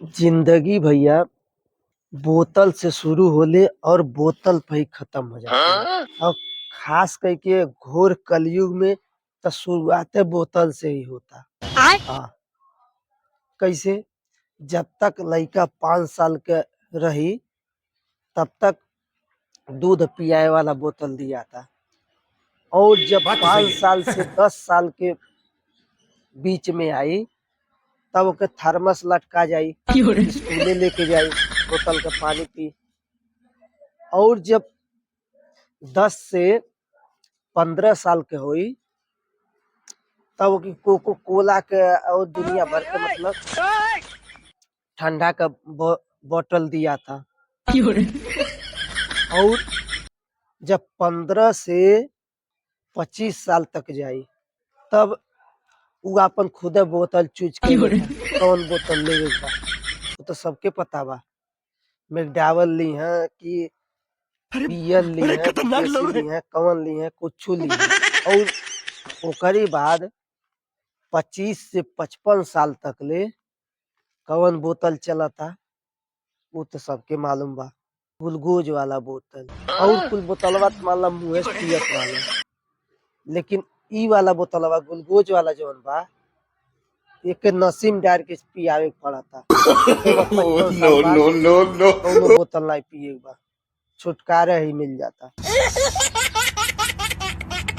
जिंदगी भैया बोतल से शुरू होले और बोतल पे ही खत्म हो जाती है। और खास करके घोर कलयुग में तो शुरुआत बोतल से ही होता। हाँ, कैसे? जब तक लड़का 5 साल के रही तब तक दूध पियाए वाला बोतल दिया था। और जब बात तो सही 5 है। साल से 10 साल के बीच में आई तब ओके थर्मस लटका जाई, स्कूले लेके जाई, बोतल का पानी पी। और जब 10 से 15 साल के होई तब ओके कोको कोला के और दुनिया भर के मतलब ठंडा का बोतल दिया था। और जब 15 से 25 साल तक जाई तब उ अपन खुदे बोतल चूज के लेता कौन बोतल लेवे के बा। वो तो सबके पता बा। मैकडॉवेल ली है कि बियर ली बड़े है, खतरनाक विदेशी लोग ली हैं। है, कवन ली है, कुछ ली है। और ओकरी बाद 25 से 55 साल तक ले कवन बोतल चलता वो तो सबके मालूम बा। ग्लूकोज वाला बोतल। और कुल बोतलवा तो मान ला मुँहे से पियत रहलो, लेकिन ई वाला बोतलवा ग्लूकोज वाला जवन बा एक नसीम डार के पियावे के पड़ता। ओके बाद 55 साल नो बाद नो नो नो कौनो बोतल नहीं पिए के बा, छुटकारा ही मिल जाता।